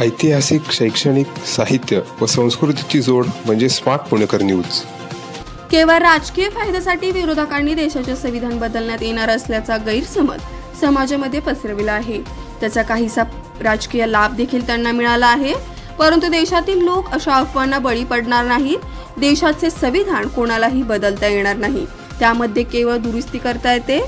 ऐतिहासिक, शैक्षणिक, साहित्य व संस्कृतीची जोड म्हणजे स्मार्ट पुणेकर न्यूज. केवळ राजकीय फायद्यासाठी विरोधकांनी देशाचे संविधान बदलण्यात येणार असल्याचा गैरसमज समाजामध्ये पसरविला आहे. त्याचा काहीसा राजकीय लाभ देखील त्यांना मिळाला आहे. परंतु देशातील लोक अशा अफवांना बळी पडणार नाहीत. देशाचे संविधान कोणालाही बदलता येणार नाही, त्यामध्ये केवळ दुरुस्ती करता येते.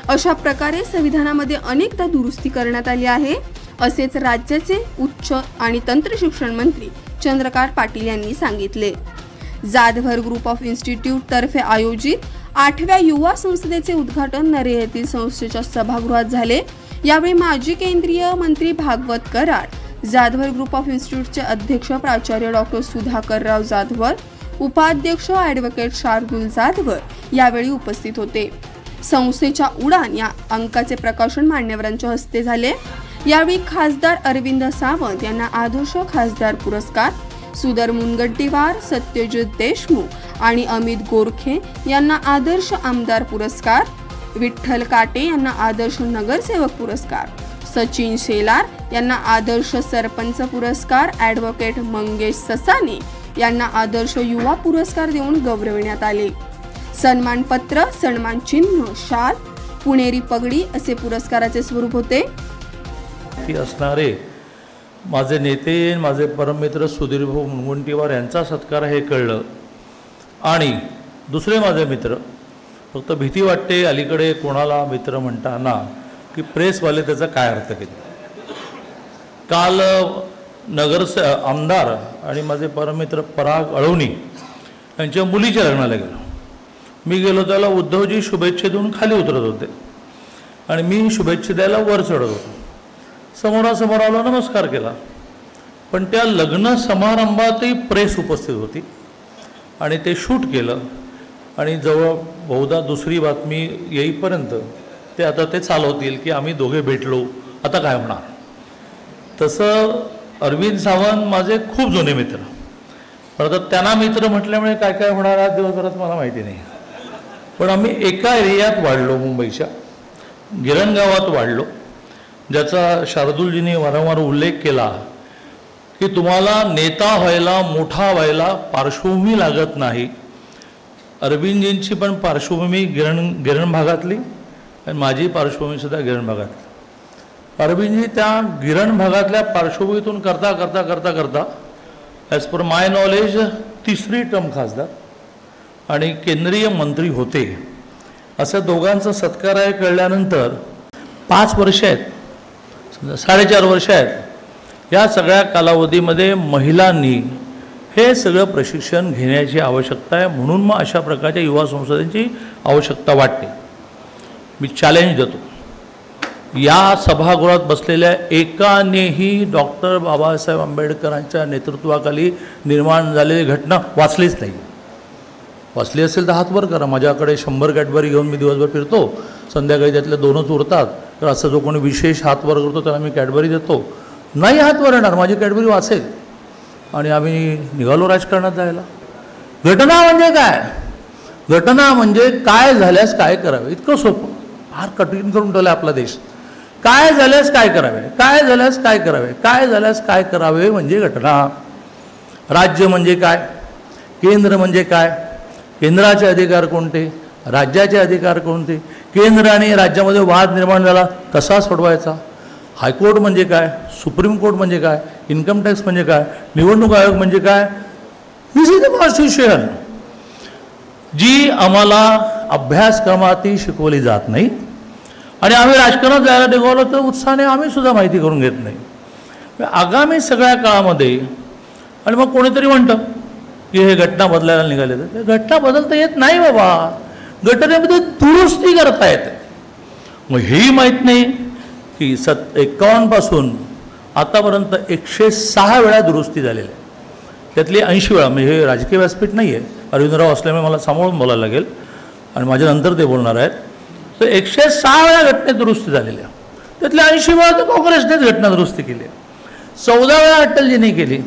अशा प्रकारे संविधानामध्ये अनेकदा दुरुस्ती करण्यात आली आहे, असेच राज्याचे उच्च आणि तंत्र शिक्षण मंत्री चंद्रकांत पाटील यांनी सांगितले. जाधवर ग्रुप ऑफ इन्स्टिट्यूट तर्फे आयोजित 8व्या युवा संसदेचे उद्घाटन नरे येथील संस्थेच्या सभागृहात झाले. यावेळी माजी केंद्रीय मंत्री भागवत कराड, जाधवर ग्रुप ऑफ इन्स्टिट्यूटचे अध्यक्ष प्राचार्य डॉक्टर सुधाकरराव जाधवर, उपाध्यक्ष ॲडव्होकेट शार्दूल जाधवर यावेळी उपस्थित होते. संस्थेच्या उडान या अंकाचे प्रकाशन मान्यवरांच्या हस्ते झाले. यावेळी खासदार अरविंद सावंत यांना आदर्श खासदार पुरस्कार, सुधर मुनगंटीवार, सत्यजित देशमुख आणि अमित गोरखे यांना आदर्श आमदार पुरस्कार, विठ्ठल काटे यांना आदर्श नगरसेवक पुरस्कार, सचिन शेलार यांना आदर्श सरपंच पुरस्कार, ॲडव्होकेट मंगेश ससाने यांना आदर्श युवा पुरस्कार देऊन गौरविण्यात आले. सन्मानपत्र, सन्मान चिन्ह, शाल, पुणेरी पगडी असे पुरस्काराचे स्वरूप होते. असणारे माझे नेते, माझे परममित्र सुधीरभाऊ मुनगंटीवार यांचा सत्कार हे कळलं. आणि दुसरे माझे मित्र, फक्त भीती वाटते अलीकडे कोणाला मित्र म्हणताना की प्रेसवाले त्याचा काय अर्थ केला. काल आमदार आणि माझे परममित्र पराग अळवणी यांच्या मुलीच्या लग्नाला गेलो. मी गेलो त्याला उद्धवजी शुभेच्छा देऊन खाली उतरत होते आणि मी शुभेच्छा द्यायला वर चढत होतो. समोरासमोर आलो, नमस्कार केला. पण त्या लग्न समारंभातही प्रेस उपस्थित होती आणि ते शूट केलं आणि जवळ बहुधा दुसरी बातमी येईपर्यंत ते आता ते चालवतील की आम्ही दोघे भेटलो, आता काय होणार. तसं अरविंद सावंत माझे खूप जुने मित्र, पण आता त्यांना मित्र म्हटल्यामुळे काय काय होणार आज दिवसभरात मला माहिती नाही. पण आम्ही एका एरियात वाढलो, मुंबईच्या गिरण गावात वाढलो, ज्याचा शार्दूलजींनी वारंवार उल्लेख केला की तुम्हाला नेता व्हायला, मोठा व्हायला पार्श्वभूमी लागत नाही. अरविंदजींची पण पार्श्वभूमी गिरण भागातली आणि माझी पार्श्वभूमीसुद्धा गिरण भागातली. अरविंदजी त्या गिरण भागातल्या पार्श्वभूमीतून करता करता करता करता ॲज पर माय नॉलेज 3री टर्म खासदार आणि केंद्रीय मंत्री होते. असं दोघांचा सत्कार आहे कळल्यानंतर 5 वर्ष आहेत, 4.5 वर्ष आहेत. या सगळ्या कालावधीमध्ये महिलांनी हे सगळं प्रशिक्षण घेण्याची आवश्यकता आहे. म्हणून मग अशा प्रकारच्या युवा संसदेची आवश्यकता वाटते. मी चॅलेंज देतो, या सभागृहात बसलेल्या एकानेही डॉक्टर बाबासाहेब आंबेडकरांच्या नेतृत्वाखाली निर्माण झालेली घटना वाचलीच नाही. वाचली असेल तर हात वर करा. माझ्याकडे 100 कॅडबरी घेऊन मी दिवसभर फिरतो, संध्याकाळी त्यातल्या 2च उरतात. तर असं जो कोणी विशेष हात वर करतो त्याला मी कॅडबरी देतो. नाही हात वर येणार, माझी कॅडबरी वाचेल आणि आम्ही निघालो राजकारणात जायला. घटना म्हणजे काय? घटना म्हणजे काय झाल्यास काय करावे, इतकं सोपं. फार कठीण करून ठेवलं आपला देश. काय झाल्यास काय करावे, काय झाल्यास काय करावे, काय झाल्यास काय करावे म्हणजे घटना. राज्य म्हणजे काय, केंद्र म्हणजे काय, केंद्राचे अधिकार कोणते, राज्याचे अधिकार कोणते, केंद्र आणि राज्यामध्ये वाद निर्माण झाला कसा सोडवायचा, हायकोर्ट म्हणजे काय, सुप्रीम कोर्ट म्हणजे काय, इन्कम टॅक्स म्हणजे काय, निवडणूक आयोग म्हणजे काय. दिस इज द कॉन्स्टिट्यूशन जी आम्हाला अभ्यासक्रमातही शिकवली जात नाही आणि आम्ही राजकारणात जायला निघालो तर उत्साहाने आम्ही सुद्धा माहिती करून घेत नाही. आगामी सगळ्या काळामध्ये आणि मग कोणीतरी म्हणतं की हे घटना बदलायला निघाले, तर घटना बदलता येत नाही बाबा, घटनेमध्ये दुरुस्ती करता येते. मग हेही माहीत नाही की 51 पासून आतापर्यंत 106 वेळा दुरुस्ती झालेली आहे. त्यातली 80 वेळा, म्हणजे हे राजकीय व्यासपीठ नाही आहे, अरविंदराव असल्यामुळे मला सांभाळून बोलायला लागेल आणि माझ्यानंतर ते बोलणार आहेत. तर 106 वेळा घटनेत दुरुस्ती झालेली आहे. त्यातल्या 80 वेळा तर काँग्रेसनेच घटना दुरुस्ती केली आहे. 14 वेळा अटलजींनी केली,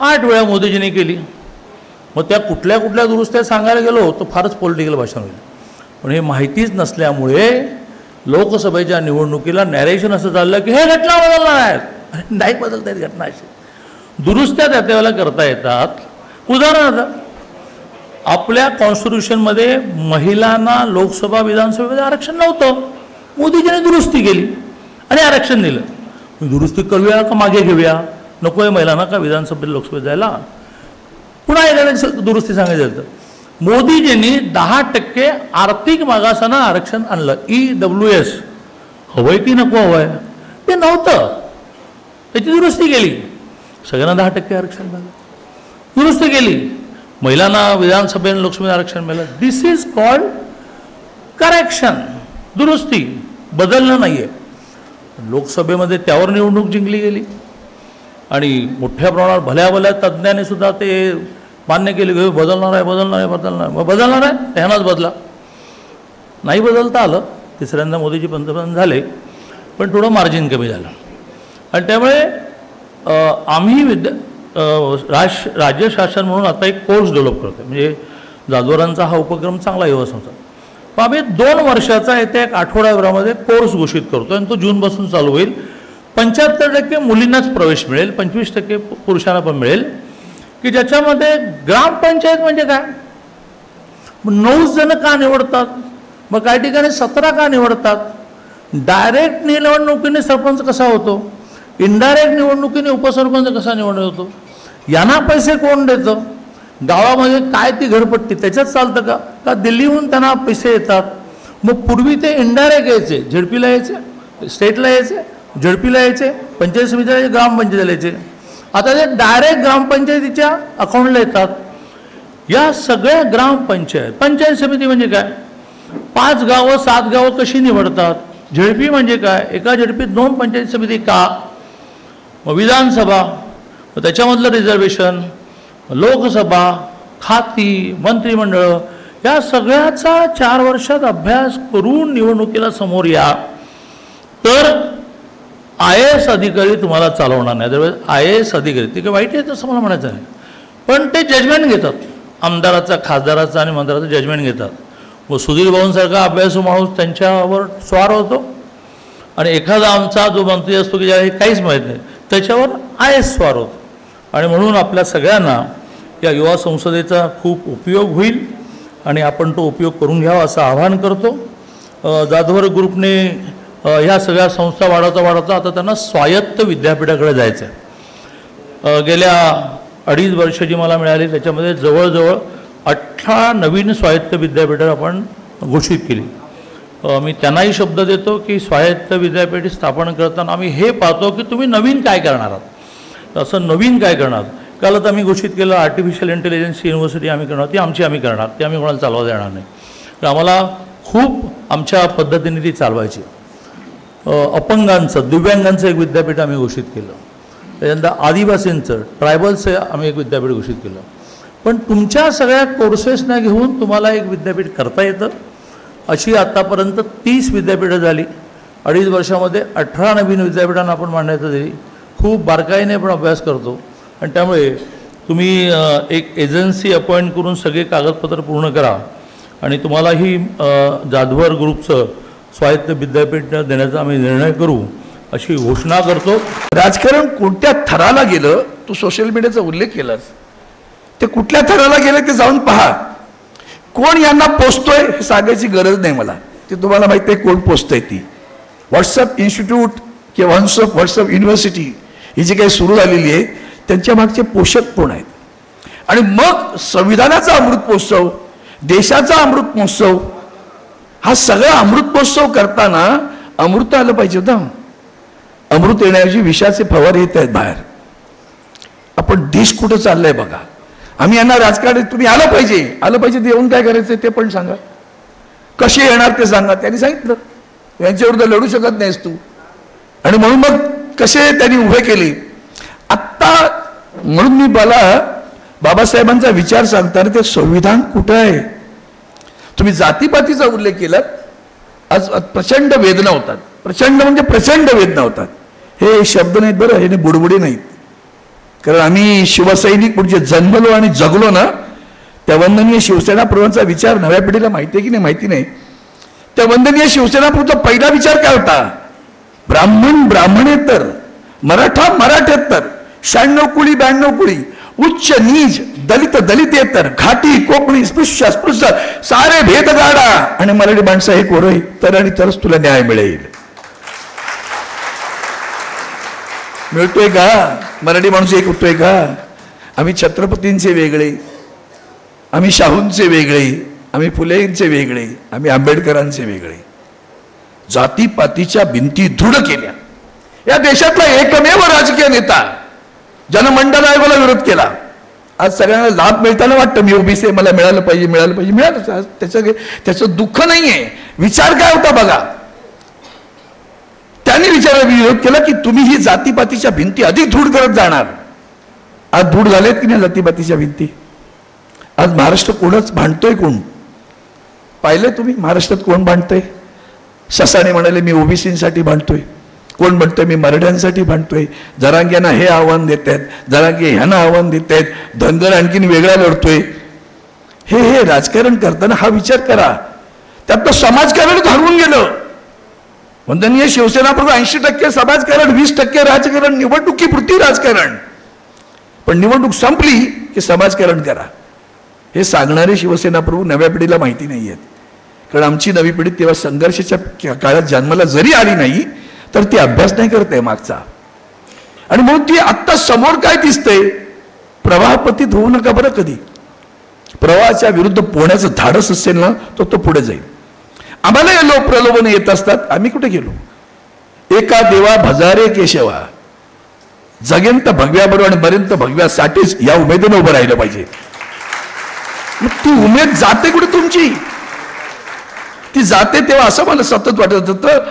8 वेळा मोदीजींनी केली. मग त्या कुठल्या कुठल्या दुरुस्त्या सांगायला गेलो तर फारच पॉलिटिकल भाषण होईल. पण हे माहितीच नसल्यामुळे लोकसभेच्या निवडणुकीला नॅरेशन असं चाललं की हे घटना बदलणार आहेत. नाही बदलता येत घटना. अशी दुरुस्त्या त्या त्यावेळेला करता येतात. उदाहरणार्थ आपल्या कॉन्स्टिट्यूशनमध्ये महिलांना लोकसभा विधानसभेमध्ये आरक्षण नव्हतं. मोदीजीने दुरुस्ती केली आणि आरक्षण दिलं. दुरुस्ती करूया का मागे घेऊया? नको आहे महिलांना का विधानसभेत लोकसभेत जायला? पुन्हा एखाद्या दुरुस्ती सांगायचं तर मोदीजींनी 10% आर्थिक मागासांना आरक्षण आणलं. EWS हवंय की नको हवंय ते नव्हतं, त्याची दुरुस्ती केली. सगळ्यांना 10% आरक्षण झालं. दुरुस्ती केली, महिलांना विधानसभेत लोकसभेत आरक्षण मिळालं. दिस इज कॉल्ड करेक्शन. दुरुस्ती, बदलणं नाही आहे. लोकसभेमध्ये त्यावर निवडणूक जिंकली गेली आणि मोठ्या प्रमाणावर भल्या तज्ज्ञांनी सुद्धा ते मान्य केले की बदलणार आहे. मग बदलणार आहे ह्यानाच बदला. नाही बदलता आलं. तिसऱ्यांदा मोदीजी पंतप्रधान झाले, पण थोडं मार्जिन कमी झालं. आणि त्यामुळे आम्ही राज्य शासन म्हणून आता एक कोर्स डेव्हलप करतो. म्हणजे जाधवरांचा हा उपक्रम चांगला युवा संस्था. मग आम्ही 2 वर्षाचा येत्या एक आठवड्याभरामध्ये कोर्स घोषित करतो आणि तो जूनपासून चालू होईल. 75% मुलींनाच प्रवेश मिळेल, 25% पुरुषांना पण मिळेल. की ज्याच्यामध्ये ग्रामपंचायत म्हणजे काय, 9 जण का निवडतात, मग काही ठिकाणी 17 का निवडतात, डायरेक्ट निवडणुकीने सरपंच कसा होतो, इनडायरेक्ट निवडणुकीने उपसरपंच कसा निवडणूक होतो, यांना पैसे कोण देतं, गावामध्ये काय ती घरपट्टी त्याच्यात चालतं का दिल्लीहून त्यांना पैसे येतात. मग पूर्वी ते इनडायरेक्ट यायचे, झेडपीला यायचे, स्टेटला यायचे, झेडपीला यायचे, पंचायत समितीला यायचे, ग्रामपंचायतीला यायचे. आता ते डायरेक्ट ग्रामपंचायतीच्या अकाउंटला येतात. या सगळ्या ग्रामपंचायत, पंचायत समिती म्हणजे काय, 5 गावं 7 गावं कशी निवडतात, झेडपी म्हणजे काय, एका झेडपीत 2 पंचायत समिती का, मग विधानसभा, मग त्याच्यामधलं रिझर्वेशन, लोकसभा, खाती, मंत्रिमंडळ, या सगळ्याचा 4 वर्षात अभ्यास करून निवडणुकीला समोर या. तर IAS अधिकारी तुम्हाला चालवणार नाही. अदरवाईज IAS अधिकारी ते काही वाईट आहे असं मला म्हणायचं आहे, पण ते जजमेंट घेतात. आमदाराचा, खासदाराचा आणि मंत्र्याचा जजमेंट घेतात. व सुधीर भाऊंसारखा अभ्यासू माणूस त्यांच्यावर स्वार होतो आणि एखादा आमचा जो मंत्री असतो की ज्याला हे काहीच माहीत नाही त्याच्यावर IAS स्वार होतो. आणि म्हणून आपल्या सगळ्यांना या युवा संसदेचा खूप उपयोग होईल आणि आपण तो उपयोग करून घ्यावा असं आवाहन करतो. जाधवर ग्रुपने ह्या सगळ्या संस्था वाढवता आता त्यांना स्वायत्त विद्यापीठाकडे जायचं आहे. गेल्या 2.5 वर्ष जी मला मिळाली त्याच्यामध्ये जवळजवळ 18 नवीन स्वायत्त विद्यापीठं आपण घोषित केली. मी त्यांनाही शब्द देतो की स्वायत्त विद्यापीठ स्थापन करताना आम्ही हे पाहतो की तुम्ही नवीन काय करणार आहात. असं नवीन काय करणार, कालच आम्ही घोषित केलं आर्टिफिशियल इंटेलिजन्स युनिव्हर्सिटी आम्ही करणार, ती आम्ही करणार, ती आम्ही कोणाला चालवा देणार नाही. तर आम्हाला खूप आमच्या पद्धतीने ती चालवायची. अपंगांचं, दिव्यांगांचं एक विद्यापीठ आम्ही घोषित केलं. त्याच्यानंतर आदिवासींचं, ट्रायबल्सचं आम्ही एक विद्यापीठ घोषित केलं. पण तुमच्या सगळ्या कोर्सेसना घेऊन तुम्हाला एक विद्यापीठ करता येतं. अशी आत्तापर्यंत 30 विद्यापीठं झाली. 2.5 वर्षामध्ये 18 नवीन विद्यापीठांना आपण मान्यता दिली. खूप बारकाईने आपण अभ्यास करतो आणि त्यामुळे तुम्ही एक एजन्सी अपॉइंट करून सगळे कागदपत्र पूर्ण करा आणि तुम्हाला ही जाधवर ग्रुपचं स्वायत्त विद्यापीठ देण्याचा आम्ही निर्णय करू अशी घोषणा करतो. राजकारण कोणत्या थराला गेलं, तू सोशल मीडियाचा उल्लेख केलास, ते कुठल्या थराला गेलं ते जाऊन पहा. कोण यांना पोचतोय हे सांगायची गरज नाही मला, ते तुम्हाला माहिती आहे कोण पोचतंय. ती व्हॉट्सअप इन्स्टिट्यूट किंवा व्हॉट्सअप युनिव्हर्सिटी ही जी काही सुरू झालेली आहे त्यांच्या मागचे पोषक कोण आहेत. आणि मग संविधानाचा अमृत महोत्सव, देशाचा अमृत महोत्सव, हा सगळा अमृत महोत्सव करताना अमृत आलं पाहिजे होतं. अमृत येण्याऐवजी विषाचे फवारे येत आहेत बाहेर. आपण देश कुठं चाललंय बघा. आम्ही यांना राजकारण तुम्ही आलं पाहिजे ते येऊन काय करायचं ते पण सांगा, कसे येणार ते सांगा. त्यांनी सांगितलं यांच्याविरुद्ध लढू शकत नाहीस तू, आणि म्हणून मग कसे त्यांनी उभे केले. आत्ता म्हणून मी मला बाबासाहेबांचा विचार सांगताना ते संविधान कुठं आहे. तुम्ही जातीपातीचा उल्लेख केलात, आज प्रचंड वेदना होतात. प्रचंड म्हणजे प्रचंड वेदना होतात. हे शब्द नाहीत बरं, हे बुडबुडे नाहीत. कारण आम्ही शिवसैनिक म्हणजे जन्मलो आणि जगलो ना, त्या वंदनीय शिवसेना प्रमुखांचा विचार नव्या पिढीला माहिती आहे की नाही माहिती नाही. त्या वंदनीय शिवसेना प्रमुखांचा पहिला विचार काय होता, ब्राह्मणेतर मराठा मराठ्यात्तर, 96 कुळी 92 कुळी, उच्च नीच, दलित दलितेतर, घाटी कोकणी, स्पृश्य अस्पृश्य, सारे भेद गाडा आणि मराठी माणसं हे कोरही तर आणि तरच तुला न्याय मिळेल. मिळतोय का? मराठी माणूस एक होतोय का? आम्ही छत्रपतींचे वेगळे, आम्ही शाहूंचे वेगळे, आम्ही फुलेंचे वेगळे, आम्ही आंबेडकरांचे वेगळे. जातीपातीच्या भिंती दृढ केल्या. या देशातला एकमेव राजकीय नेता ज्यानं मंडल आयोगाला विरोध केला. आज सगळ्यांना लाभ मिळताना वाटतं मी ओबीसी, मला मिळालं पाहिजे मिळालं पाहिजे. मिळालं, त्याचं दुःख नाहीये. विचार काय होता बघा. त्यांनी विरोध केला की तुम्ही ही जातीपातीच्या भिंती अधिक दृढ करत जाणार. आज दृढ झालेत की नाही जातीपातीच्या भिंती? आज महाराष्ट्र कोणच भांडतोय? कोण पाहिलं तुम्ही महाराष्ट्रात कोण भांडतोय? ससाणे म्हणाले मी ओबीसीसाठी भांडतोय. कोण म्हणतोय मी मराठ्यांसाठी भांडतोय. जरांग्यांना हे आव्हान देत आहेत, जरांगे ह्यांना आव्हान देत आहेत, धनगर आणखीन वेगळा लढतोय. हे राजकारण करताना हा विचार करा. त्यात समाजकारण घालवून गेलं. वंदनीय शिवसेना प्रमुख 80% समाजकारण, 20% राजकारण, निवडणुकीपुरती राजकारण. पण निवडणूक संपली की समाजकारण करा. हे सांगणारे शिवसेना प्रमुख नव्या पिढीला माहिती नाही आहेत. कारण आमची नवी पिढी तेव्हा संघर्षाच्या काळात जन्माला जरी आली नाही तर ती अभ्यास नाही करते मागचा. आणि म्हणून ती आत्ता समोर काय दिसतंय, प्रवाहपतीत होऊ नका बरं. कधी प्रवाहाच्या विरुद्ध पोहण्याचं धाडस असेल ना तो पुढे जाईल. आम्हाला हे लोक प्रलोभन येत असतात. आम्ही कुठे गेलो? एका देवा भजारे केशवा, जगेंत भगव्याबरोबर आणि मरेंत भगव्यासाठीच या उमेदीने उभं राहिलं पाहिजे. मग ती उमेद जाते कुठे तुमची? ती जाते तेव्हा असं मला सतत वाटत होतं,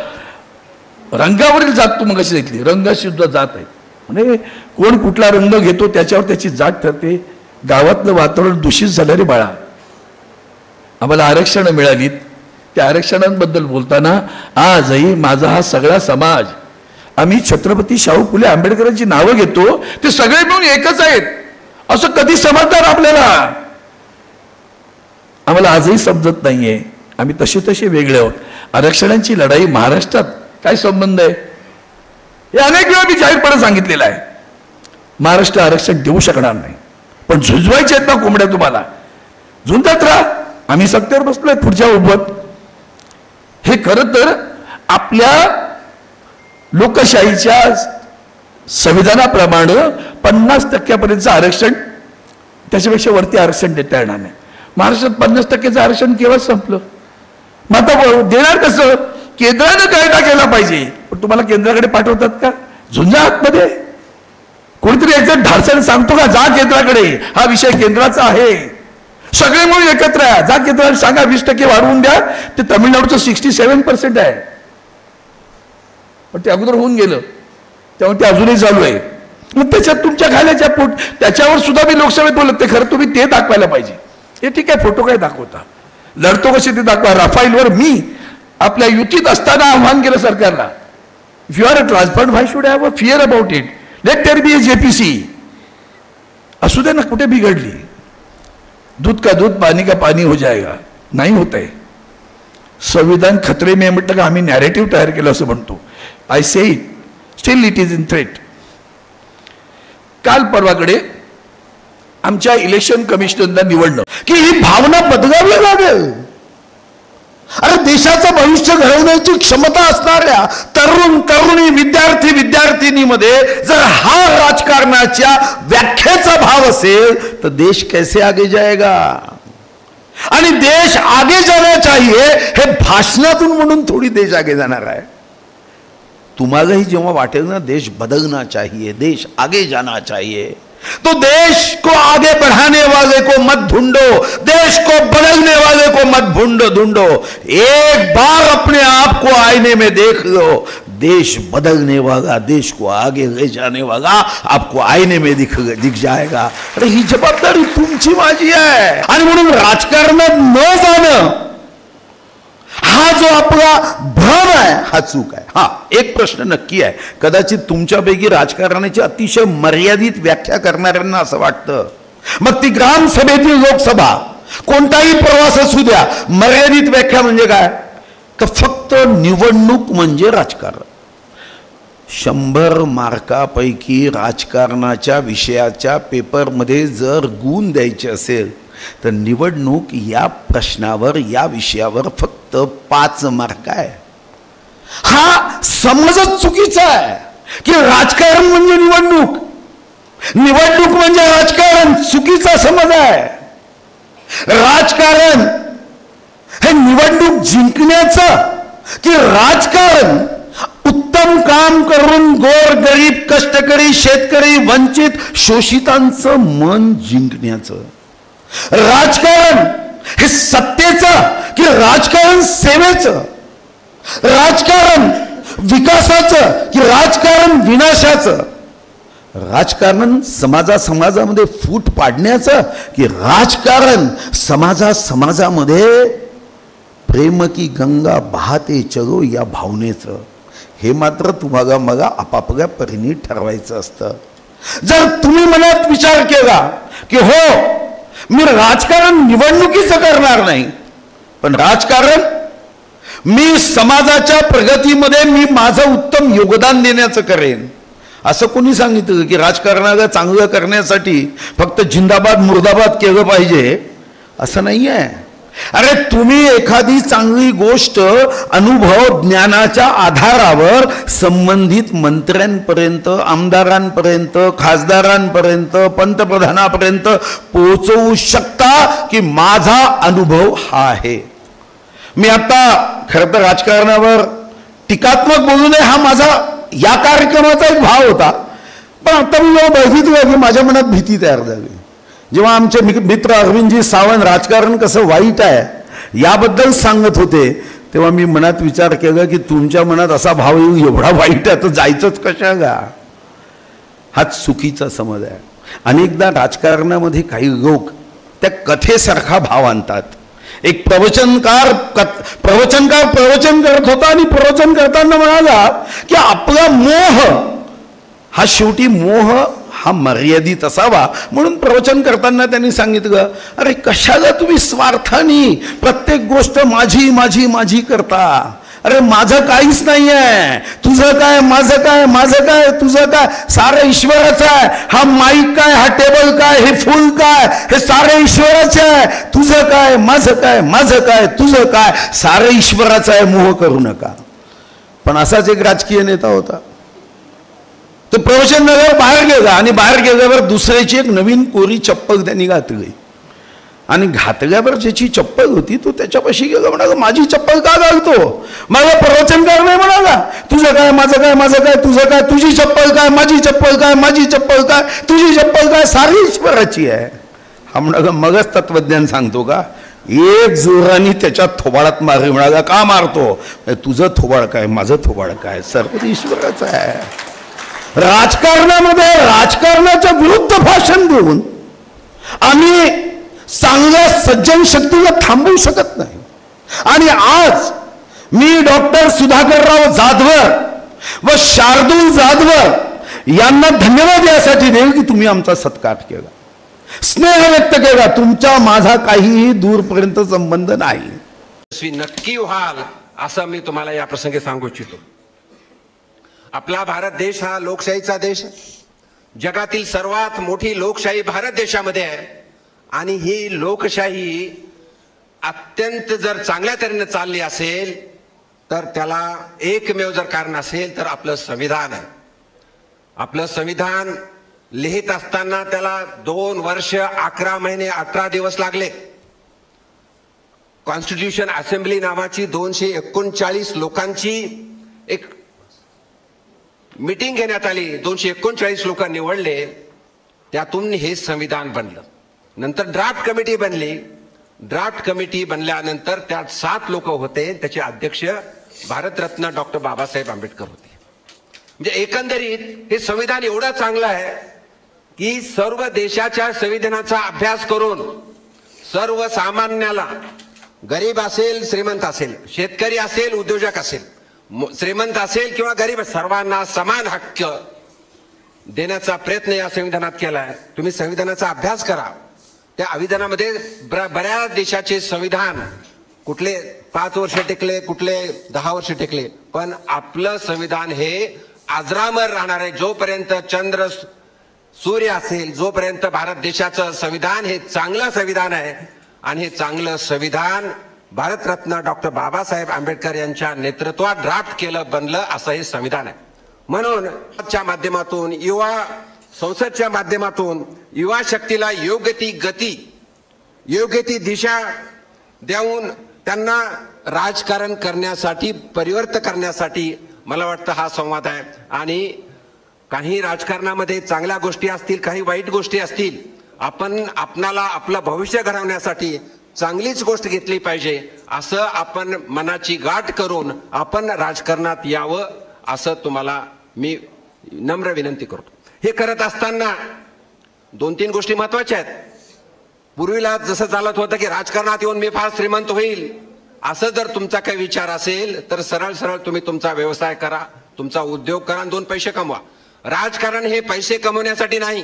रंगावरील जात तू मग अशी घेतली, रंगाची सुद्धा जात आहे. म्हणजे कोण कुठला रंग घेतो त्याच्यावर त्याची जात ठरते. गावातलं वातावरण दूषित झालं रे बाळा. आम्हाला आरक्षणं मिळालीत, त्या आरक्षणांबद्दल बोलताना आजही माझा हा सगळा समाज, आम्ही छत्रपती शाहू फुले आंबेडकरांची नावं घेतो, ते सगळे मिळून एकच आहेत असं कधी समजणार आपल्याला? आम्हाला आजही समजत नाहीये. आम्ही तसे वेगळे आहोत. आरक्षणांची लढाई महाराष्ट्रात काय संबंध आहे? हे अनेक वेळा मी जाहीरपणे सांगितलेलं आहे. महाराष्ट्र आरक्षण देऊ शकणार नाही, पण झुंजवायचे आहेत ना कोंबड्या तुम्हाला, झुंजत राहा. आम्ही सत्तेवर बसलोय पुढच्या उभत. हे खरं तर आपल्या लोकशाहीच्या संविधानाप्रमाणे 50% आरक्षण, त्याच्यापेक्षा वरती आरक्षण देता येणार नाही. महाराष्ट्रात 50% आरक्षण केव्हा संपलं? मग आता देणार कसं? केंद्रानं कायदा केला पाहिजे. पण तुम्हाला केंद्राकडे पाठवतात का? झुंजा आतमध्ये कोणीतरी याचं धाडसाने सांगतो का जा केंद्राकडे, हा विषय केंद्राचा आहे, सगळे म्हणून एकत्र आहे, जा केंद्राला सांगा 20% वाढवून द्या. ते तमिळनाडूचं 67% आहे, पण ते अगोदर होऊन गेलं, त्यामुळे ते अजूनही चालू आहे. मग त्याच्यात तुमच्या खाल्याच्या पोट, त्याच्यावर सुद्धा मी लोकसभेत बोलत, ते खरं तुम्ही ते दाखवायला पाहिजे. हे ठीक आहे, फोटो काय दाखवता, लढतो कसे ते दाखवा. राफाईलवर मी आपल्या युतीत असताना आव्हान केलं सरकारला, if you are a transparent why should have a fear about it, let there be a JPC. असू दे ना, कुठे बिघडली? दूध का दूध पानी का पानी हो जाएगा, नाही होत आहे. संविधान खतरे में म्हटलं का आम्ही नॅरेटिव्ह तयार केलं असं म्हणतो. I say it, still it is in threat. काल परवाकडे आमच्या इलेक्शन कमिशनरला निवडणं की ही भावना बदलावी लागेल. अरे देशाचं भविष्य घडवण्याची क्षमता असणाऱ्या तरुण तरुणी विद्यार्थी विद्यार्थिनीमध्ये जर हा राजकारणाच्या व्याख्येचा भाव असेल तर देश कैसे आगे जाएगा? आणि देश आगे जाना चाहिए हे भाषणातून म्हणून थोडी देश आगे जाणार आहे. तुम्हालाही जेव्हा वाटेल ना देश बदलना चाहिए, देश आगे जाना चाहिए, तो देश को आगे बढ़ाने वाले को मत ढूंढो, देश को बदलने वाले को मत ढूंढो. एक बार अपने आप को आईने में देख लो, देश बदलने वाला, देश को आगे ले जाने वाला आपको आईने में दिख जाएगा. अरे ही जबाबदारी तुमची माझी आहे. आणि म्हणून राजकारणात न जाणं हा जो आपला भ्रम आहे हा चूक आहे. हा एक प्रश्न नक्की आहे, कदाचित तुमच्यापैकी राजकारणाची अतिशय मर्यादित व्याख्या करणाऱ्यांना असं वाटतं, मग ती ग्रामसभेतील लोकसभा कोणताही प्रवास असू द्या, मर्यादित व्याख्या म्हणजे काय? का फक्त निवडणूक म्हणजे राजकारण. 100 मार्कापैकी राजकारणाच्या विषयाच्या पेपरमध्ये जर गुण द्यायचे असेल तर निवडणूक या प्रश्नावर, या विषयावर फक्त 5 मार्क आहे. हा समजच चुकीचा आहे की राजकारण म्हणजे निवडणूक, निवडणूक म्हणजे राजकारण. चुकीचा समज आहे. राजकारण हे निवडणूक जिंकण्याचं की राजकारण उत्तम काम करून गोरगरीब, कष्टकरी, शेतकरी, वंचित, शोषितांचं मन जिंकण्याचं. राजकारण हे सत्तेचं की राजकारण सेवेचं. राजकारण विकासाचं की राजकारण विनाशाचं. राजकारण समाजामध्ये फूट पाडण्याचं की राजकारण समाजामध्ये प्रेम की गंगा बहाते चलो या भावनेचं. हे मात्र तुम्हाला मग आपापल्या परीने ठरवायचं असतं. जर तुम्ही मनात विचार केला की हो मी राजकारण निवडणुकीचं करणार नाही, पण राजकारण मी समाजाच्या प्रगतीमध्ये मी माझं उत्तम योगदान देण्याचं करेन, असं कोणी सांगितलं की राजकारणाला चांगलं करण्यासाठी फक्त जिंदाबाद मुर्दाबाद केलं पाहिजे? असं नाही आहे. अरे तुम्ही एखादी चांगली गोष्ट अनुभव ज्ञानाच्या आधारावर संबंधित मंत्र्यांपर्यंत, आमदारांपर्यंत, खासदारांपर्यंत, पंतप्रधानापर्यंत पोहोचवू शकता की माझा अनुभव हा आहे. मी आता खरं तर राजकारणावर टीकात्मक बोलू नये हा माझा या कार्यक्रमाचा एक भाव होता, पण आता मी जेव्हा बघितलं की माझ्या मनात भीती तयार झाली. जेव्हा आमचे मित्र अरविंदजी सावंत राजकारण कसं वाईट आहे याबद्दल सांगत होते, तेव्हा मी मनात विचार केला की तुमच्या मनात असा भाव येऊ एवढा वाईट आहे तर जायचंच कशाला? हा चुकीचा समज आहे. अनेकदा राजकारणामध्ये काही लोक त्या कथेसारखा भाव आणतात. एक प्रवचनकार प्रवचन करत होता आणि प्रवचन करताना म्हणाला की आपला मोह हा शेवटी मोह हा मर्यादित असावा, म्हणून प्रवचन करताना त्यांनी सांगितलं अरे कशाला तुम्ही स्वार्थाने प्रत्येक गोष्ट माझी माझी माझी करता? अरे माझं काहीच नाही आहे, तुझं काय, माझं काय, माझं काय, तुझं काय, सारं ईश्वराचं आहे. हा माईक काय, हा टेबल काय, हे फूल काय, हे सारं ईश्वराचं आहे. तुझं काय, माझं काय, माझं काय, तुझं काय, सारं ईश्वराचं आहे, मोह करू नका. पण असाच एक राजकीय नेता होता. तो प्रवचन नगर बाहेर गेला आणि बाहेर गेल्यावर दुसऱ्याची एक नवीन कोरी चप्पल त्यांनी घातली आणि घातल्यावर ज्याची चप्पल होती तो त्याच्यापाशी गेला, म्हणाला माझी चप्पल का घालतो? माझा प्रवचनकार नाही म्हणाला तुझं काय, माझं काय, माझं काय, तुझं काय, तुझी चप्पल काय, माझी चप्पल काय, माझी चप्पल काय, तुझी चप्पल काय, सारी ईश्वराची आहे. हा म्हणाला मगच तत्वज्ञान सांगतो का? एक जोराने त्याच्या थोबाडात मारली. म्हणाला का मारतो? तुझं थोबाड काय, माझं थोबाड काय, सर्व ईश्वराचं आहे. राजकारणामध्ये राजकारणाच्या विरुद्ध भाषण देऊन आम्ही चांगल्या सज्जन शक्तीला थांबवू शकत नाही. आणि आज मी डॉक्टर सुधाकरराव जाधवर व शार्दूल जाधवर यांना धन्यवाद यासाठी देऊ की तुम्ही आमचा सत्कार केला, स्नेह व्यक्त केला. तुमचा माझा काहीही दूरपर्यंत संबंध नाही. नक्की व्हाल असं मी तुम्हाला या प्रसंगी सांगू इच्छितो. आपला भारत देश हा लोकशाहीचा देश, जगातील सर्वात मोठी लोकशाही भारत देशामध्ये आहे. आणि ही लोकशाही अत्यंत जर चांगल्या तऱ्हेने चालली असेल तर त्याला एकमेव जर कारण असेल तर आपलं संविधान आहे. आपलं संविधान लिहित असताना त्याला 2 वर्ष 11 महिने 18 दिवस लागले. कॉन्स्टिट्यूशन असेंब्ली नावाची 239 लोकांची एक मीटिंग घेण्यात आली. 239 लोक निवडले, त्यातून हे संविधान बनलं. नंतर ड्राफ्ट कमिटी बनली. ड्राफ्ट कमिटी बनल्यानंतर त्यात 7 लोक होते, त्याचे अध्यक्ष भारतरत्न डॉक्टर बाबासाहेब आंबेडकर होते. म्हणजे एकंदरीत हे संविधान एवढं चांगलं आहे की सर्व देशाच्या संविधानाचा अभ्यास करून सर्वसामान्याला, गरीब असेल श्रीमंत असेल, शेतकरी असेल उद्योजक असेल, श्रीमंत असेल किंवा गरीब, सर्वांना समान हक्क देण्याचा प्रयत्न या संविधानात केला आहे. तुम्ही संविधानाचा अभ्यास करा. त्या संविधानामध्ये बऱ्याच देशाचे संविधान कुठले 5 वर्ष टिकले, कुठले 10 वर्ष टिकले, पण आपलं संविधान हे अजरामर राहणार आहे. जोपर्यंत चंद्र सूर्य असेल, जोपर्यंत भारत देशाचं संविधान हे चांगलं संविधान आहे आणि हे चांगलं संविधान भारतरत्न डॉक्टर बाबासाहेब आंबेडकर यांच्या नेतृत्वात ड्राफ्ट केलं बनलं असं हे संविधान आहे. म्हणून च्या माध्यमातून युवा संसदच्या माध्यमातून युवा शक्तीला योग्य ती गती, योग्य ती दिशा देऊन त्यांना राजकारण करण्यासाठी, परिवर्तन करण्यासाठी मला वाटतं हा संवाद आहे. आणि काही राजकारणामध्ये चांगल्या गोष्टी असतील, काही वाईट गोष्टी असतील. आपणाला आपलं भविष्य घडवण्यासाठी चांगलीच गोष्ट घेतली पाहिजे, असं आपण मनाची गाठ करून आपण राजकारणात यावं असं तुम्हाला मी नम्र विनंती करतो. हे करत असताना 2-3 गोष्टी महत्वाच्या आहेत. पूर्वीला जसं चालत होतं की राजकारणात येऊन मी फार श्रीमंत होईल, असं जर तुमचा काही विचार असेल तर सरळ सरळ तुम्ही तुमचा व्यवसाय करा, तुमचा उद्योग करा, 2 पैसे कमवा. राजकारण हे पैसे कमवण्यासाठी नाही,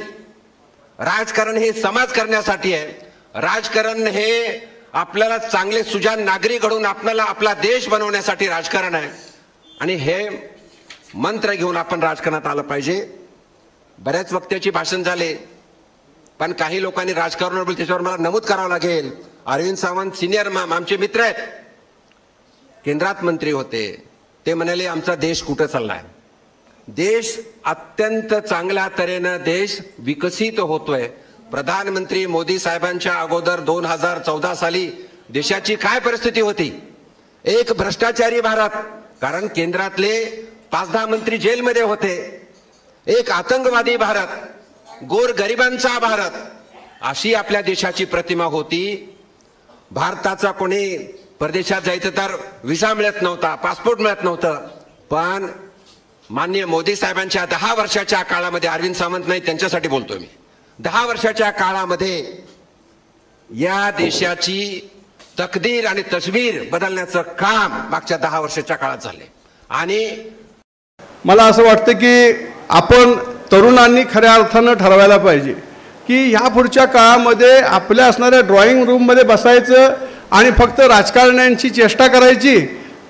राजकारण हे समाज करण्यासाठी आहे. राजकारण हे आपल्याला चांगले सुजाण नागरिक घडवून आपल्याला आपला देश बनवण्यासाठी राजकारण आहे. आणि हे मंत्र घेऊन आपण राजकारणात आलं पाहिजे. बऱ्याच वक्त्याची भाषण झाले, पण काही लोकांनी राजकारणावर बोलले, त्याच्यावर मला नमूद करावं लागेल. अरविंद सावंत सिनियर आमचे मित्र आहेत, केंद्रात मंत्री होते. ते म्हणाले आमचा देश कुठं चाललाय, देश अत्यंत चांगल्या तऱ्हेनं देश विकसित होतोय. प्रधानमंत्री मोदी साहेबांच्या अगोदर 2014 साली देशाची काय परिस्थिती होती? एक भ्रष्टाचारी भारत, कारण केंद्रातले 5-10 मंत्री जेलमध्ये होते. एक आतंकवादी भारत, गोरगरिबांचा भारत, अशी आपल्या देशाची प्रतिमा होती. भारताचा कोणी परदेशात जायचं तर व्हिसा मिळत नव्हता, पासपोर्ट मिळत नव्हतं. पण माननीय मोदी साहेबांच्या 10 वर्षाच्या काळामध्ये, अरविंद सावंत नाही त्यांच्यासाठी बोलतोय मी, 10 वर्षाच्या काळामध्ये या देशाची तकदीर आणि तस्वीर बदलण्याचं काम मागच्या 10 वर्षाच्या काळात झाले. आणि मला असं वाटतं की आपण तरुणांनी खऱ्या अर्थानं ठरवायला पाहिजे की ह्या पुढच्या काळामध्ये आपल्या असणाऱ्या ड्रॉइंग रूममध्ये बसायचं आणि फक्त राजकारण्यांची चेष्टा करायची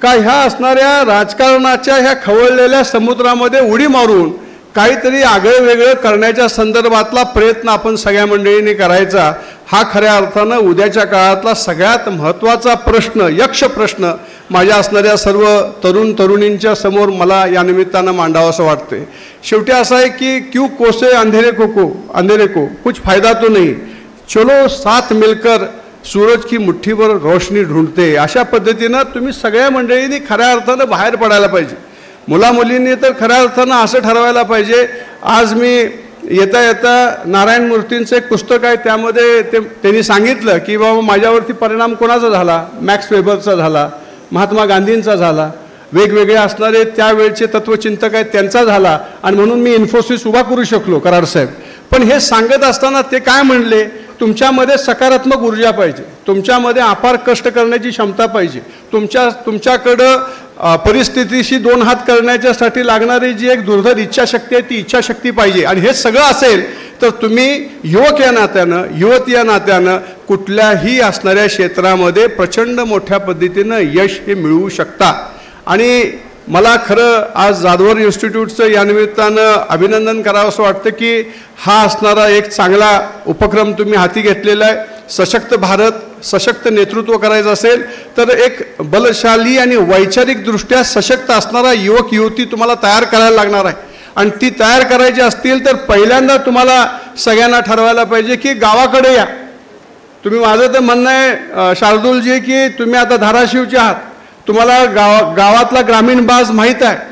का ह्या असणाऱ्या राजकारणाच्या ह्या खवळलेल्या समुद्रामध्ये उडी मारून काहीतरी आगळं वेगळं करण्याच्या संदर्भातला प्रयत्न आपण सगळ्या मंडळींनी करायचा. हा खऱ्या अर्थानं उद्याच्या काळातला सगळ्यात महत्त्वाचा प्रश्न, यक्ष प्रश्न माझ्या असणाऱ्या सर्व तरुण तरुणींच्या समोर मला या निमित्तानं मांडावं असं वाटतंय. शेवटी असं आहे की क्यों कोसे अंधेरे को कुछ फायदा तो नहीं, चलो साथ मिलकर सूरज की मुठ्ठी भर रोशनी ढूंढते. अशा पद्धतीनं तुम्ही सगळ्या मंडळींनी खऱ्या अर्थानं बाहेर पडायला पाहिजे. मुलामुलींनी तर खऱ्या अर्थानं असं ठरवायला पाहिजे. आज मी येता येता नारायण मूर्तींचं एक पुस्तक आहे, त्यामध्ये त्यांनी सांगितलं की बाबा माझ्यावरती परिणाम कोणाचा झाला, मॅक्स वेबरचा झाला, महात्मा गांधींचा झाला, वेगवेगळे असणारे त्यावेळचे तत्वचिंतक आहेत त्यांचा झाला, आणि म्हणून मी इन्फोसिस उभा करू शकलो कराड साहेब. पण हे सांगत असताना ते काय म्हणले, तुमच्यामध्ये सकारात्मक ऊर्जा पाहिजे, तुमच्यामध्ये अपार कष्ट करण्याची क्षमता पाहिजे, तुमच्याकडं परिस्थितीशी 2 हात करण्याच्यासाठी लागणारी जी एक दुर्धर इच्छाशक्ती आहे ती इच्छाशक्ती पाहिजे. आणि हे सगळं असेल तर तुम्ही युवक या नात्यानं, युवती या नात्यानं कुठल्याही असणाऱ्या क्षेत्रामध्ये प्रचंड मोठ्या पद्धतीनं यश हे मिळवू शकता. आणि मला खरं आज जाधवर इन्स्टिट्यूटचं या निमित्तानं अभिनंदन करावं असं वाटतं की हा असणारा एक चांगला उपक्रम तुम्ही हाती घेतलेला आहे. सशक्त भारत, सशक्त नेतृत्व करायचं असेल तर एक बलशाली आणि वैचारिकदृष्ट्या सशक्त असणारा युवक युवती तुम्हाला तयार करायला लागणार आहे. आणि ती तयार करायची असतील तर पहिल्यांदा तुम्हाला सगळ्यांना ठरवायला पाहिजे की गावाकडे या. तुम्ही, माझं तर म्हणणं आहे शार्दूलजी की तुम्ही आता धाराशिवचे आहात, तुम्हाला गावातला ग्रामीण बाज माहीत आहे.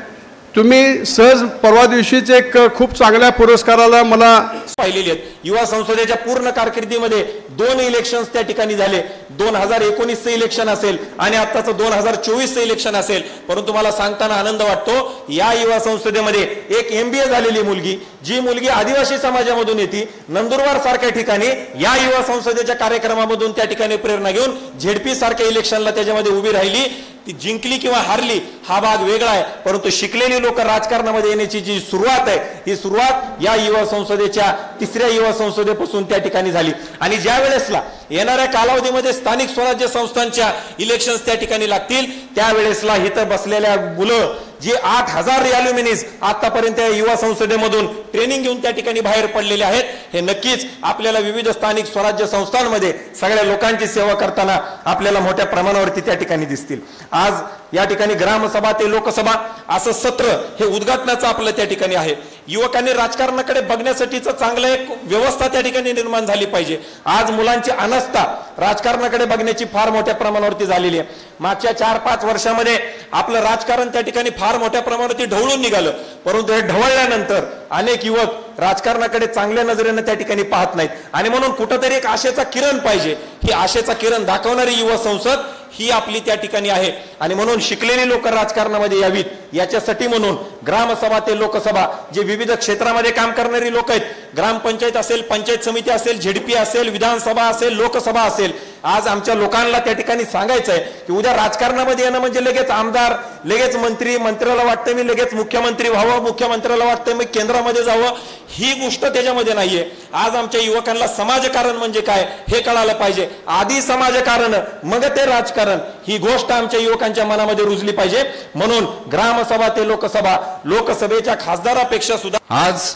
तुम्ही सहज परवा दिवशीच एक खूप चांगल्या पुरस्काराला मला पाहिलेली आहेत. युवा संसदेच्या पूर्ण कारकिर्दीमध्ये 2 इलेक्शन्स त्या ठिकाणी झाले. 2019चं इलेक्शन असेल आणि आत्ताचं 2024चं इलेक्शन असेल. परंतु मला सांगताना आनंद वाटतो, या युवा संसदेमध्ये एक MBA झालेली मुलगी, जी मुलगी आदिवासी समाजामधून येते, नंदुरबार सारख्या ठिकाणी या युवा संसदेच्या कार्यक्रमामधून त्या ठिकाणी प्रेरणा घेऊन ZP सारख्या इलेक्शनला त्याच्यामध्ये उभी राहिली. ती जिंकली किंवा हारली हा भाग वेगळा आहे, परंतु शिकलेली लोक राजकारणामध्ये येण्याची जी सुरुवात आहे ही सुरुवात या युवा संसदेच्या 3ऱ्या युवा संसदेपासून त्या ठिकाणी झाली. आणि ज्या वेळेसला येणाऱ्या कालावधीमध्ये स्थानिक स्वराज्य संस्थांच्या इलेक्शन्स त्या ठिकाणी लागतील त्यावेळेसला इथं बसलेल्या मुलं जे 8,000 रिअल्युमिनीज आतापर्यंत युवा संसदेमधून ट्रेनिंग घेऊन त्या ठिकाणी बाहेर पडलेले आहेत, हे नक्कीच आपल्याला विविध स्थानिक स्वराज्य संस्थांमध्ये सगळ्या लोकांची सेवा करताना आपल्याला मोठ्या प्रमाणावरती त्या ठिकाणी दिसतील. आज या ठिकाणी ग्रामसभा ते लोकसभा असं सत्र हे उद्घाटनाचं आपलं त्या ठिकाणी आहे. युवकांनी राजकारणाकडे बघण्यासाठीचं चांगलं एक व्यवस्था त्या ठिकाणी निर्माण झाली पाहिजे. आज मुलांची अनास्था राजकारणाकडे बघण्याची फार मोठ्या प्रमाणावरती झालेली आहे. मागच्या 4-5 वर्षामध्ये आपलं राजकारण त्या ठिकाणी फार मोठ्या प्रमाणावरती ढवळून निघालं, परंतु हे ढवळल्यानंतर अनेक युवक राजकारणाकडे चांगल्या नजरेनं त्या ठिकाणी पाहत नाहीत. आणि म्हणून कुठंतरी एक आशेचा किरण पाहिजे. ही आशेचा किरण दाखवणारी युवा संसद ही आपली त्या ठिकाणी आहे. आणि म्हणून शिकलेली लोक राजकारणामध्ये यावीत याच्यासाठी म्हणून ग्रामसभा ते लोकसभा जे विविध क्षेत्रामध्ये काम करणारी लोक आहेत, ग्रामपंचायत असेल, पंचायत समिती असेल, झेडपी असेल, विधानसभा असेल, लोकसभा असेल, आज आमच्या लोकांना त्या ठिकाणी सांगायचं आहे की उद्या राजकारणामध्ये येणं म्हणजे लगेच आमदार, लगेच मंत्री, मंत्र्याला वाटतं मी लगेच मुख्यमंत्री व्हावं, मुख्यमंत्र्याला वाटतं मी केंद्रामध्ये जावं, ही गोष्ट त्याच्यामध्ये नाहीये. आज आमच्या युवकांना समाजकारण म्हणजे काय हे कळायला पाहिजे. आधी समाजकारण मग ते राजकारण, ही गोष्ट आमच्या युवकांच्या मनामध्ये रुजली पाहिजे. म्हणून ग्रामसभा ते लोकसभा, लोकसभेच्या खासदारापेक्षा सुद्धा आज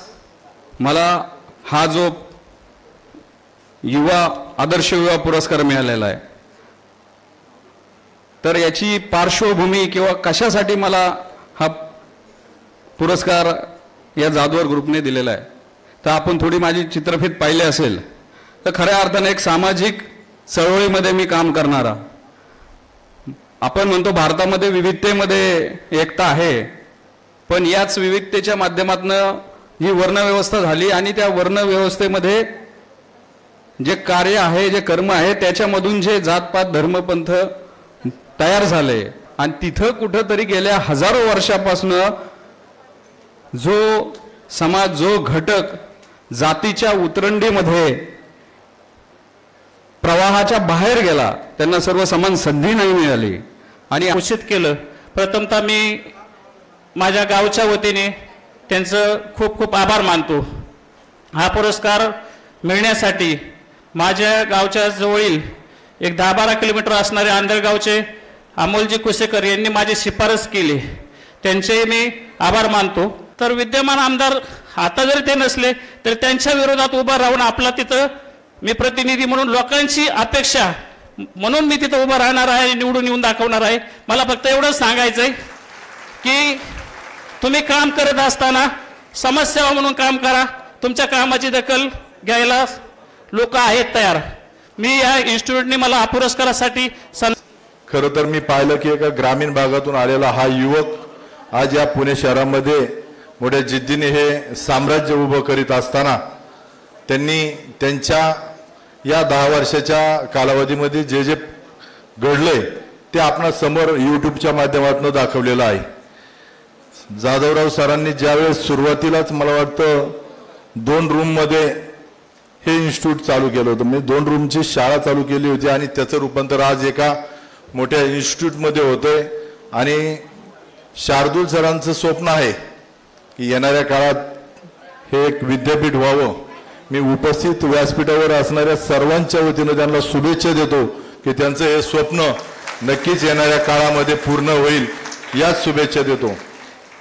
मला हा जो युवा आदर्श युवा पुरस्कार मिळालेला आहे, तर याची पार्श्वभूमी किंवा कशासाठी मला हा पुरस्कार या जाधवर ग्रुपने दिलेला आहे, तर आपण थोडी माझी चित्रफित पाहिली असेल तर खऱ्या अर्थाने एक सामाजिक चळवळीमध्ये मी काम करणारा. आपण म्हणतो भारतामध्ये विविधतेमध्ये एकता आहे, पण याच विविधतेच्या माध्यमातून जी वर्णव्यवस्था झाली आणि त्या वर्णव्यवस्थेमध्ये जे कार्य आहे, जे कर्म आहे, त्याच्यामधून जे जातपात धर्मपंथ तयार झाले आणि तिथं कुठंतरी गेल्या हजारो वर्षापासून जो समाज, जो घटक जातीच्या उतरंडीमध्ये प्रवाहाच्या बाहेर गेला, त्यांना सर्व समान संधी नाही मिळाली आणि घोषित केलं. प्रथमतः मी माझ्या गावच्या वतीने त्यांचं खूप खूप आभार मानतो. हा पुरस्कार मिळण्यासाठी माझ्या गावच्या जवळील एक 10-12 किलोमीटर असणारे आंधळगावचे अमोलजी कुसेकर यांनी माझी शिफारस केली, त्यांचे मी आभार मानतो. तर विद्यमान आमदार आता जरी ते नसले तर त्यांच्या विरोधात उभं राहून आपला तिथं मी प्रतिनिधी म्हणून लोकांची अपेक्षा म्हणून मी तिथं उभं राहणार आहे, निवडून येऊन दाखवणार आहे. मला फक्त एवढंच सांगायचं आहे की तुम्ही काम करत असताना समाजसेवा म्हणून काम करा. तुमच्या कामाची दखल घ्यायला लोक आहेत तयार. मी या इन्स्टिट्यूटने मला हा पुरस्कारासाठी खरं तर मी पाहिलं की एका ग्रामीण भागातून आलेला हा युवक आज या पुणे शहरामध्ये मोठ्या जिद्दीने हे साम्राज्य उभं करीत असताना त्यांनी त्यांच्या या 10 वर्षाच्या कालावधीमध्ये जे जे घडलंय ते आपणा समोर यूट्यूबच्या माध्यमातून दाखवलेलं आहे. जाधवराव सरांनी ज्यावेळेस सुरुवातीलाच मला वाटतं 2 रूममध्ये हे इन्स्टिट्यूट चालू केलं होतं, म्हणजे 2 रूमची शाळा चालू केली होती आणि त्याचं रूपांतर आज एका मोठ्या इन्स्टिट्यूटमध्ये होतंय. आणि शार्दूल सरांचं स्वप्न आहे की येणाऱ्या काळात हे एक विद्यापीठ व्हावं. मी उपस्थित व्यासपीठावर असणाऱ्या सर्वांच्या वतीनं त्यांना शुभेच्छा देतो की त्यांचं हे स्वप्न नक्कीच येणाऱ्या काळामध्ये पूर्ण होईल, याच शुभेच्छा देतो.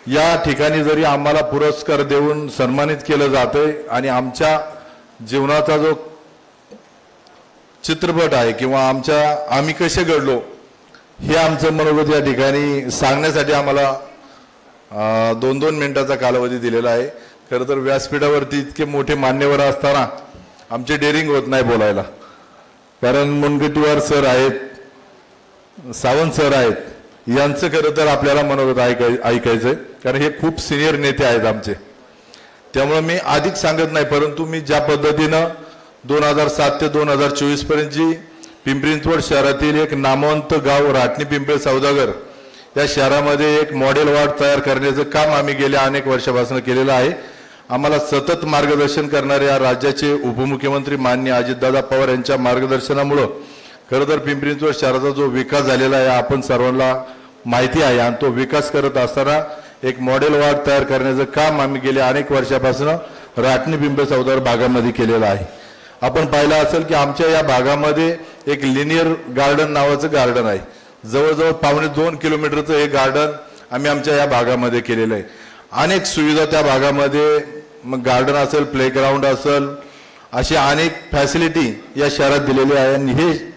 या ठिकाणी जरी आम्हाला पुरस्कार देऊन सन्मानित केलं जातंय आणि आमच्या जीवनाचा जो चित्रपट आहे किंवा आम्ही कसे घडलो हे आमचं मनोगत या ठिकाणी सांगण्यासाठी आम्हाला 2-2 मिनिटाचा कालावधी दिलेला आहे. खरं तर व्यासपीठावरती इतके मोठे मान्यवर असताना आमचे डेअरिंग होत नाही बोलायला, कारण मुनगंटीवार सर आहेत, सावंत सर आहेत, यांचं खरं तर आपल्याला मनोगत ऐकायचंय, कारण हे खूप सिनियर नेते आहेत आमचे. त्यामुळे मी अधिक सांगत नाही, परंतु मी ज्या पद्धतीनं 2007 ते 2024 पर्यंत जी पिंपरी चिंचवड शहरातील एक नामवंत गाव राटणी पिंपळे सौदागर या शहरामध्ये एक मॉडेल वार्ड तयार करण्याचं काम आम्ही गेल्या अनेक वर्षापासून केलेलं आहे. आम्हाला सतत मार्गदर्शन करणारे या राज्याचे उपमुख्यमंत्री माननीय अजितदादा पवार यांच्या मार्गदर्शनामुळं खरं तर पिंपरी चिंचवड शहराचा जो विकास झालेला आहे आपण सर्वांना माहिती आहे आणि तो विकास करत असताना एक मॉडेल वार्ड तयार करण्याचं काम आम्ही गेल्या अनेक वर्षापासून राटणी पिंपळ चौदार भागामध्ये केलेलं आहे. आपण पाहिलं असेल की आमच्या या भागामध्ये एक लिनियर गार्डन नावाचं गार्डन आहे. जवळजवळ 2.25 किलोमीटरचं हे गार्डन आम्ही आमच्या या भागामध्ये केलेलं आहे. अनेक सुविधा त्या भागामध्ये, मग गार्डन असेल, प्लेग्राऊंड असेल, अशी अनेक फॅसिलिटी या शहरात दिलेली आहे. आणि हे